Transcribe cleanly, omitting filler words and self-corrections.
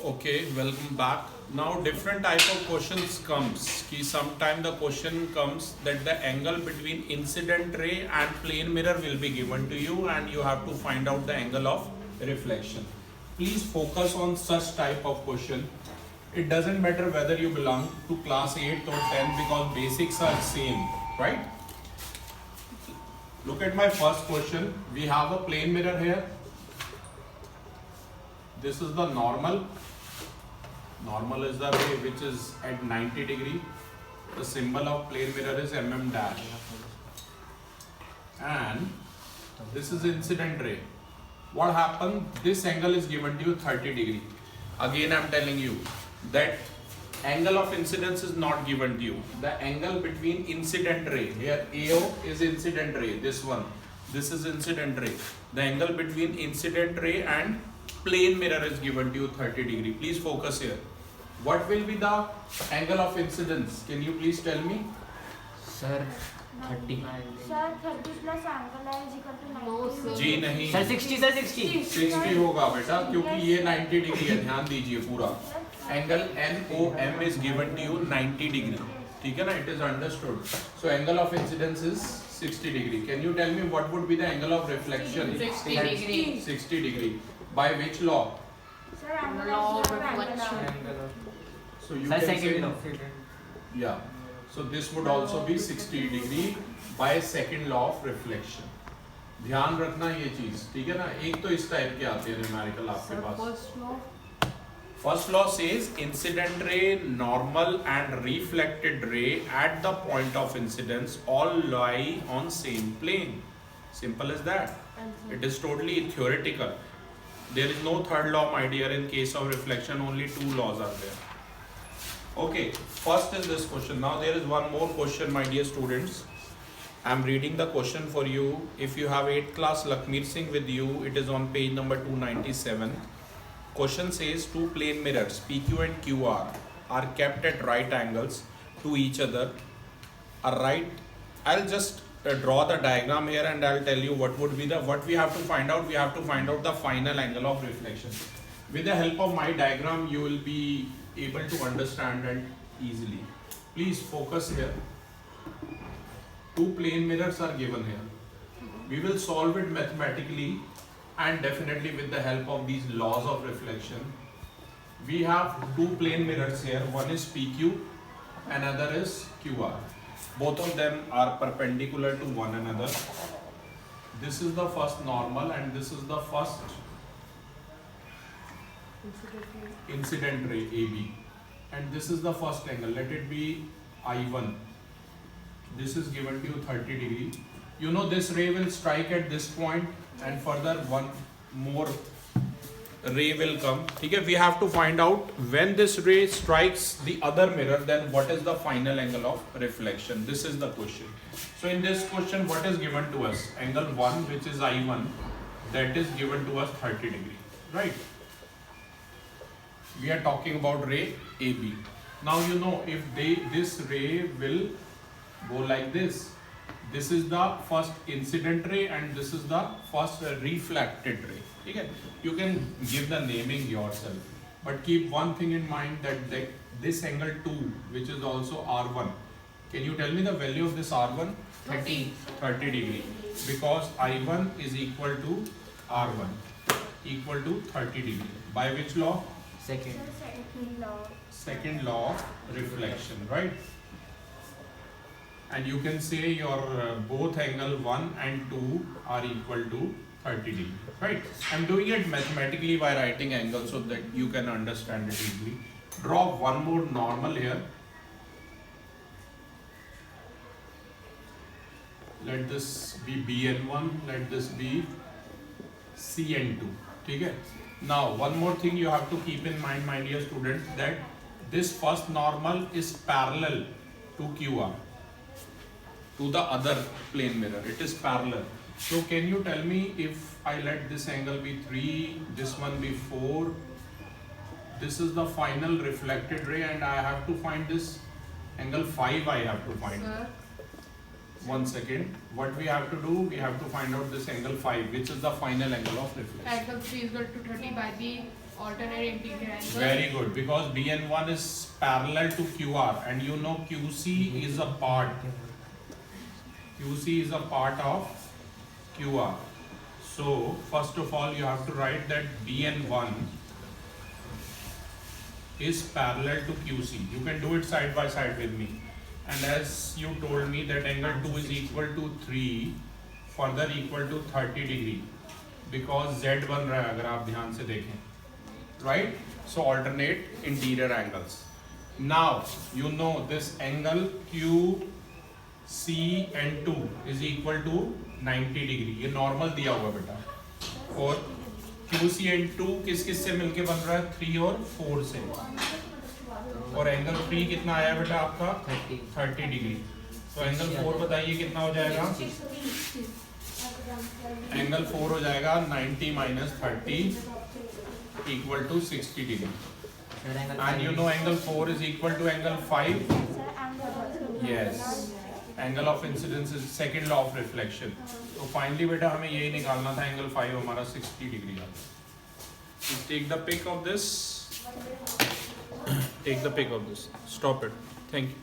Okay, welcome back. Now different type of questions comes. Ki sometime the question comes that the angle between incident ray and plane mirror will be given to you and you have to find out the angle of reflection. Please focus on such type of question. It doesn't matter whether you belong to class 8 or 10 because basics are same, right? Look at my first question. We have a plane mirror here. This is the normal. Normal is the ray which is at 90 degree. The symbol of plane mirror is mm dash. And this is incident ray. What happened? This angle is given to you 30 degree. Again I am telling you that angle of incidence is not given to you. The angle between incident ray, here AO is incident ray, this one. This is incident ray. The angle between incident ray and plane mirror is given to you 30 degree. Please focus here. What will be the angle of incidence? Can you please tell me? Sir 30 sir 30 plus angle है is equal to No, 90 sir. जी नहीं, sir 60 sir 60 60 होगा बेटा क्योंकि ये 90 degree है, ध्यान दीजिए पूरा. Angle NOM is given to you 90 degree. ठीक है ना? It is understood. So angle of incidence is 60 degree. Can you tell me what would be the angle of reflection? 60 degree 60 degree. By which law? Sir angle Law of of reflection. So you sir can say second law yeah. So this would also be 60 degree by second law of reflection. ध्यान रखना ये चीज, ठीक है ना? एक तो इस टाइप के आते हैं न्यूमेरिकल आपके पास. First law says incident ray, normal and reflected ray at the point of incidence all lie on same plane. Simple as that. It is totally theoretical. There is no third law, my dear. In case of reflection, only two laws are there. Okay, first is this question. Now there is one more question, my dear students. I am reading the question for you. If you have 8th class Lakmeer Singh with you, it is on page number 297. Question says two plane mirrors PQ and QR are kept at right angles to each other. I'll just draw the diagram here and I'll tell you what would be what we have to find out. We have to find out the final angle of reflection. With the help of my diagram, you will be able to understand it easily. Please focus here. Two plane mirrors are given here. We will solve it mathematically and definitely with the help of these laws of reflection. We have two plane mirrors here. One is PQ, another is QR. Both of them are perpendicular to one another. This is the first normal and this is the first incident ray AB. And this is the first angle. Let it be I1. This is given to you 30 degree. You know this ray will strike at this point and further one more ray will come. Okay, we have to find out when this ray strikes the other mirror, then what is the final angle of reflection. This is the question. So in this question, what is given to us? Angle 1, which is I1, that is given to us 30 degree, right? We are talking about ray AB. Now you know if this ray will go like this. This is the first incident ray and this is the first reflected ray. Okay? You can give the naming yourself, but keep one thing in mind that this angle 2, which is also R1. Can you tell me the value of this R1? 30 degree, because I1 is equal to R1 equal to 30 degree. By which law? second Second law of reflection, right? And you can say your both angle 1 and 2 are equal to 30 degree, right? I'm doing it mathematically by writing angle so that you can understand it easily. Draw one more normal here. Let this be BN1, let this be CN2. Okay? Now one more thing you have to keep in mind, my dear students, that this first normal is parallel to QR, to the other plane mirror. It is parallel. So can you tell me if I let this angle be 3, this one be 4, this is the final reflected ray and I have to find this angle 5 I have to find. Sir, 1 second. What we have to do? We have to find out this angle 5, which is the final angle of reflection. angle 3 is equal to 30 by the alternate interior angle. Very good, because BN1 is parallel to QR, and you know QC is a part. QC is a part of QR. So first of all, you have to write that BN1 is parallel to QC. You can do it side by side with me. And as you told me that angle 2 is equal to 3, further equal to 30 degree, because Z बन रहा है अगर आप ध्यान से देखें. Right? So alternate interior angles. Now you know this angle QCN2 is equal to 90 degree. ये normal दिया हुआ बेटा. और QCN2 किस किस से मिलके बन रहा है? 3 और 4 से. और एंगल 3 कितना आया बेटा आपका? 30 डिग्री. तो एंगल 4 बताइए कितना हो जाएगा? एंगल 4 हो जाएगा 90 minus 30 equal to 60 degree. And you know angle 4 is equal to angle 5. Sir angle Yes. Angle of incidence is second law of reflection. तो finally बेटा हमें यही निकालना था, angle 5 हमारा 60 degree आता है. Just take the pic of this. Take the pic of this. Stop it. Thank you.